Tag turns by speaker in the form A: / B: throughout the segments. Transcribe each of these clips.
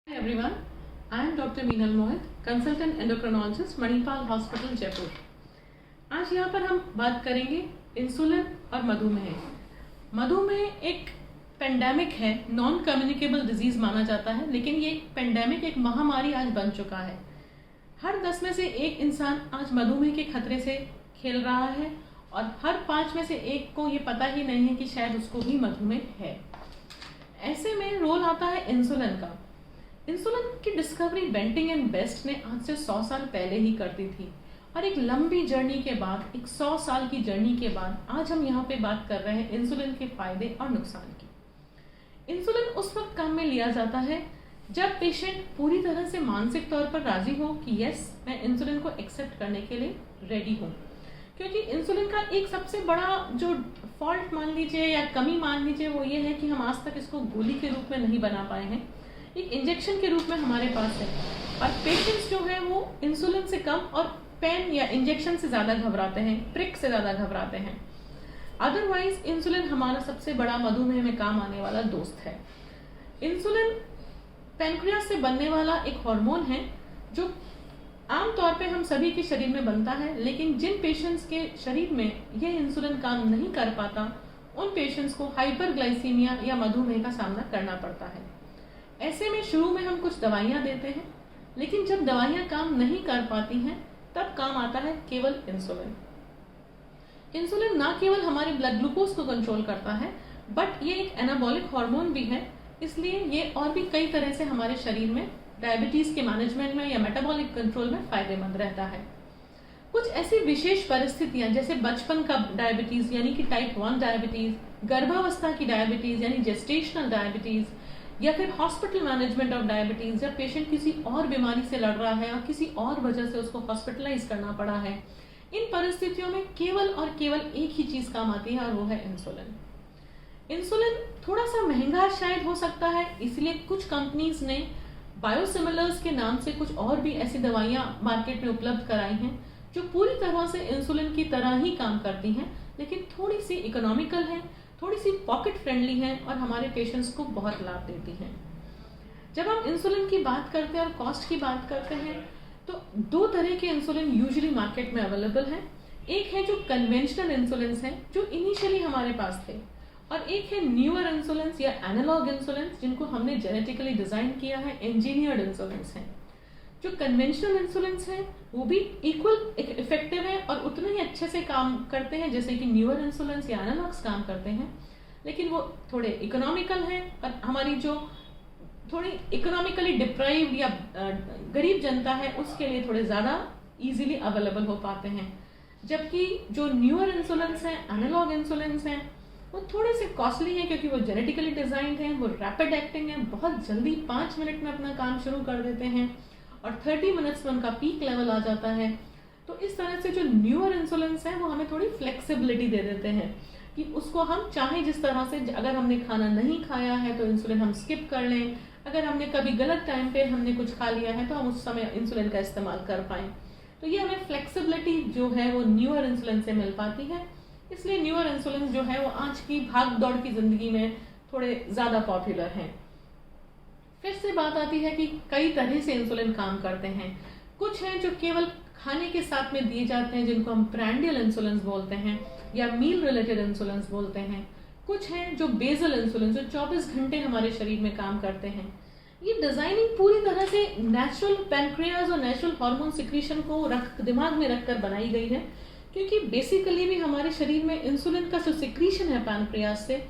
A: Hi everyone, I am Dr. Meenal Mohit, consultant endocrinologist Manipal hospital Jaipur. आज यहाँ पर हम बात करेंगे इंसुलिन और मधुमेह। मधुमेह एक पेंडेमिक है, नॉन कम्युनिकेबल डिजीज माना जाता है, लेकिन ये पेंडेमिक एक महामारी आज बन चुका है। हर 10 में से एक इंसान आज मधुमेह के खतरे से खेल रहा है और हर 5 में से एक को ये पता ही नहीं है कि शायद उसको भी मधुमेह है। ऐसे में रोल आता है इंसुलिन का। इंसुलिन की डिस्कवरी बेंटिंग एंड बेस्ट ने आज से 100 साल पहले ही कर दी थी और एक लंबी जर्नी के बाद, एक 100 साल की जर्नी के बाद आज हम यहाँ पे बात कर रहे हैं इंसुलिन के फायदे और नुकसान की। इंसुलिन उस वक्त काम में लिया जाता है जब पेशेंट पूरी तरह से मानसिक तौर पर राजी हो कि यस, मैं इंसुलिन को एक्सेप्ट करने के लिए रेडी हूँ। क्योंकि इंसुलिन का एक सबसे बड़ा जो फॉल्ट मान लीजिए या कमी मान लीजिए वो ये है कि हम आज तक इसको गोली के रूप में नहीं बना पाए हैं, एक इंजेक्शन के रूप में हमारे पास है और पेशेंट्स जो है वो इंसुलिन से कम और पेन या इंजेक्शन से ज़्यादा घबराते हैं, प्रिक से ज़्यादा घबराते हैं। अदरवाइज इंसुलिन हमारा सबसे बड़ा मधुमेह में काम आने वाला दोस्त है। इंसुलिन पैनक्रियास से बनने वाला एक हार्मोन है जो आमतौर पे हम सभी के शरीर में बनता है, लेकिन जिन पेशेंट्स के शरीर में यह इंसुलिन काम नहीं कर पाता उन पेशेंट्स को हाइपरग्लाइसीमिया या मधुमेह का सामना करना पड़ता है। ऐसे में शुरू में हम कुछ दवाइयाँ देते हैं, लेकिन जब दवाइयाँ काम नहीं कर पाती हैं तब काम आता है केवल इंसुलिन। इंसुलिन ना केवल हमारे ब्लड ग्लूकोज को कंट्रोल करता है बट ये एक एनाबॉलिक हार्मोन भी है, इसलिए ये और भी कई तरह से हमारे शरीर में डायबिटीज के मैनेजमेंट में या मेटाबॉलिक कंट्रोल में फायदेमंद रहता है। कुछ ऐसी विशेष परिस्थितियां जैसे बचपन का डायबिटीज यानी कि टाइप 1 डायबिटीज, गर्भावस्था की डायबिटीज यानी जेस्टेशनल डायबिटीज, या फिर हॉस्पिटल मैनेजमेंट ऑफ डायबिटीज, जब पेशेंट किसी और बीमारी से लड़ रहा है और किसी और वजह से उसको हॉस्पिटलाइज करना पड़ा है, इन परिस्थितियों में केवल और केवल एक ही चीज काम आती है और वो है इंसुलिन। इंसुलिन थोड़ा सा महंगा शायद हो सकता है, इसलिए कुछ कंपनीज ने बायोसिमिलर्स के नाम से कुछ और भी ऐसी दवाइयां मार्केट में उपलब्ध कराई हैं जो पूरी तरह से इंसुलिन की तरह ही काम करती हैं, लेकिन थोड़ी सी इकोनॉमिकल है, थोड़ी सी पॉकेट फ्रेंडली है और हमारे पेशेंट्स को बहुत लाभ देती हैं। जब हम इंसुलिन की बात करते हैं और कॉस्ट की बात करते हैं तो दो तरह के इंसुलिन यूजुअली मार्केट में अवेलेबल हैं। एक है जो कन्वेंशनल इंसुलिन हैं जो इनिशियली हमारे पास थे, और एक है न्यूअर इंसुलिन या एनालॉग इंसुलिन जिनको हमने जेनेटिकली डिजाइन किया है, इंजीनियर्ड इंसुलिन हैं। जो कन्वेंशनल इंसुलिन हैं वो भी इक्वल इफेक्टिव है और उतने ही अच्छे से काम करते हैं जैसे कि न्यूअर इंसुलिन या एनालॉग्स काम करते हैं, लेकिन वो थोड़े इकोनॉमिकल हैं और हमारी जो थोड़ी इकोनॉमिकली डिप्राइव्ड या गरीब जनता है उसके लिए थोड़े ज़्यादा इजीली अवेलेबल हो पाते हैं। जबकि जो न्यूअर इंसुलिन हैं, एनालॉग इंसुलिन हैं, वो थोड़े से कॉस्टली हैं क्योंकि वो जेनेटिकली डिजाइंड हैं, वो रैपिड एक्टिंग है, बहुत जल्दी 5 मिनट में अपना काम शुरू कर देते हैं और 30 मिनट्स में उनका पीक लेवल आ जाता है। तो इस तरह से जो न्यूअर इंसुलिन हैं वो हमें थोड़ी फ्लेक्सिबिलिटी दे देते हैं कि उसको हम चाहे जिस तरह से, अगर हमने खाना नहीं खाया है तो इंसुलिन हम स्किप कर लें, अगर हमने कभी गलत टाइम पे हमने कुछ खा लिया है तो हम उस समय इंसुलिन का इस्तेमाल कर पाएँ। तो ये हमें फ्लेक्सिबिलिटी जो है वो न्यूअर इंसुलिन से मिल पाती है, इसलिए न्यूअर इंसुलिन जो है वो आज की भाग दौड़ की जिंदगी में थोड़े ज़्यादा पॉपुलर हैं। फिर से बात आती है कि कई तरह से इंसुलिन काम करते हैं। कुछ हैं जो केवल खाने के साथ में दिए जाते हैं जिनको हम प्रांडियल इंसुलिन बोलते हैं या मील रिलेटेड इंसुलिन बोलते हैं। कुछ हैं जो बेसल इंसुलिन जो 24 घंटे हमारे शरीर में काम करते हैं। ये डिजाइनिंग पूरी तरह से नेचुरल पैनक्रियाज और नेचुरल हार्मोन सिक्रीशन को दिमाग में रखकर बनाई गई है, क्योंकि बेसिकली भी हमारे शरीर में इंसुलिन का जो सिक्रीशन है पैनक्रियाज से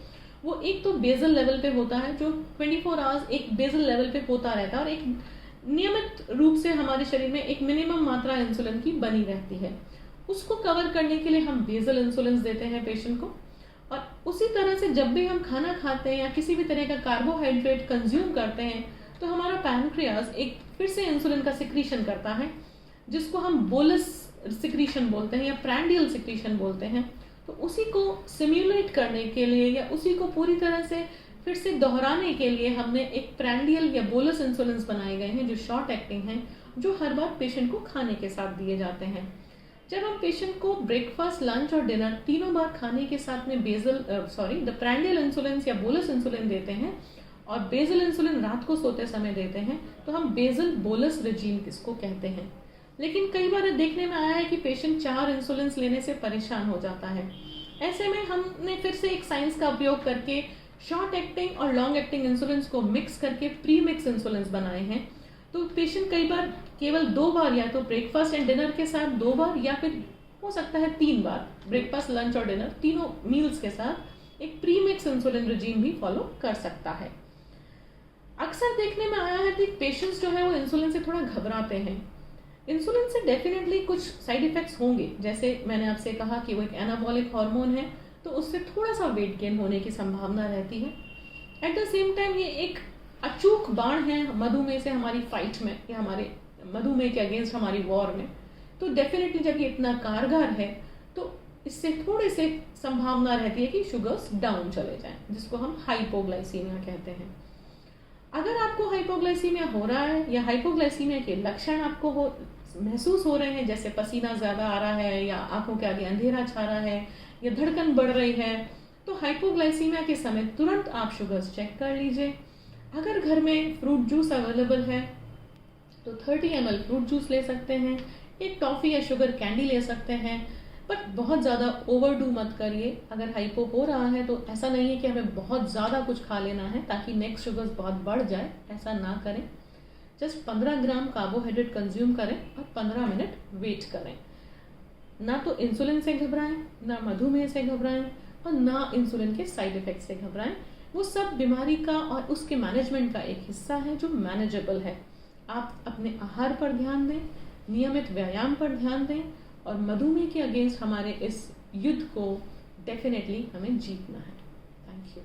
A: वो एक तो बेसल लेवल पे होता है जो 24 आवर्स एक बेसल लेवल पे होता रहता है और एक नियमित रूप से हमारे शरीर में एक मिनिमम मात्रा इंसुलिन की बनी रहती है। उसको कवर करने के लिए हम बेसल इंसुलिन देते हैं पेशेंट को, और उसी तरह से जब भी हम खाना खाते हैं या किसी भी तरह का कार्बोहाइड्रेट कंज्यूम करते हैं तो हमारा पैनक्रियाज एक फिर से इंसुलिन का सिक्रीशन करता है जिसको हम बोलस सिक्रीशन बोलते हैं या प्रांडियल सिक्रीशन बोलते हैं। तो उसी को सिम्युलेट करने के लिए या उसी को पूरी तरह से फिर से दोहराने के लिए हमने एक प्रांडियल या बोलस इंसुलिन बनाए गए हैं जो शॉर्ट एक्टिंग हैं, जो हर बार पेशेंट को खाने के साथ दिए जाते हैं। जब हम पेशेंट को ब्रेकफास्ट, लंच और डिनर तीनों बार खाने के साथ में द प्रांडियल इंसुलिन या बोलस इंसुलिन देते हैं और बेसल इंसुलिन रात को सोते समय देते हैं, तो हम बेसल बोलस रेजीम किसको कहते हैं। लेकिन कई बार देखने में आया है कि पेशेंट 4 इंसुलिन लेने से परेशान हो जाता है। ऐसे में हमने फिर से एक साइंस का उपयोग करके शॉर्ट एक्टिंग और लॉन्ग एक्टिंग इंसुलिन को मिक्स करके प्री मिक्स इंसुलिन बनाए हैं। तो पेशेंट कई बार केवल 2 बार, या तो ब्रेकफास्ट एंड डिनर के साथ 2 बार, या फिर हो सकता है 3 बार, ब्रेकफास्ट लंच और डिनर तीनों मील्स के साथ एक प्री मिक्स इंसुलिन रेजीम भी फॉलो कर सकता है। अक्सर देखने में आया है कि पेशेंट्स जो है वो इंसुलिन से थोड़ा घबराते हैं। इंसुलिन से डेफिनेटली कुछ साइड इफेक्ट्स होंगे, जैसे मैंने आपसे कहा कि वो एक एनाबॉलिक हार्मोन है, तो उससे थोड़ा सा वेट गेन होने की संभावना रहती है। एट द सेम टाइम ये एक अचूक बाण है मधुमेह से हमारी फाइट में, या हमारे मधुमेह के अगेंस्ट हमारी वॉर में। तो डेफिनेटली जब ये इतना कारगर है तो इससे थोड़ी से संभावना रहती है कि शुगर्स डाउन चले जाएं, जिसको हम हाइपोग्लाइसीमिया कहते हैं। अगर आपको हाइपोग्लाइसीमिया हो रहा है या हाइपोग्लाइसीमिया के लक्षण आपको महसूस हो रहे हैं, जैसे पसीना ज़्यादा आ रहा है, या आंखों के आगे अंधेरा छा रहा है, या धड़कन बढ़ रही है, तो हाइपोग्लाइसीमिया के समय तुरंत आप शुगर्स चेक कर लीजिए। अगर घर में फ्रूट जूस अवेलेबल है तो 30 ml फ्रूट जूस ले सकते हैं, एक टॉफ़ी या शुगर कैंडी ले सकते हैं, पर बहुत ज़्यादा ओवरडू मत करिए। अगर हाइपो हो रहा है तो ऐसा नहीं है कि हमें बहुत ज़्यादा कुछ खा लेना है ताकि नेक्स्ट शुगर्स बहुत बढ़ जाए, ऐसा ना करें। जस्ट 15 ग्राम कार्बोहाइड्रेट कंज्यूम करें और 15 मिनट वेट करें। ना तो इंसुलिन से घबराएं, ना मधुमेह से घबराएं, और ना इंसुलिन के साइड इफेक्ट से घबराएं। वो सब बीमारी का और उसके मैनेजमेंट का एक हिस्सा है जो मैनेजेबल है। आप अपने आहार पर ध्यान दें, नियमित व्यायाम पर ध्यान दें, और मधुमेह के अगेंस्ट हमारे इस युद्ध को डेफिनेटली हमें जीतना है। Thank you.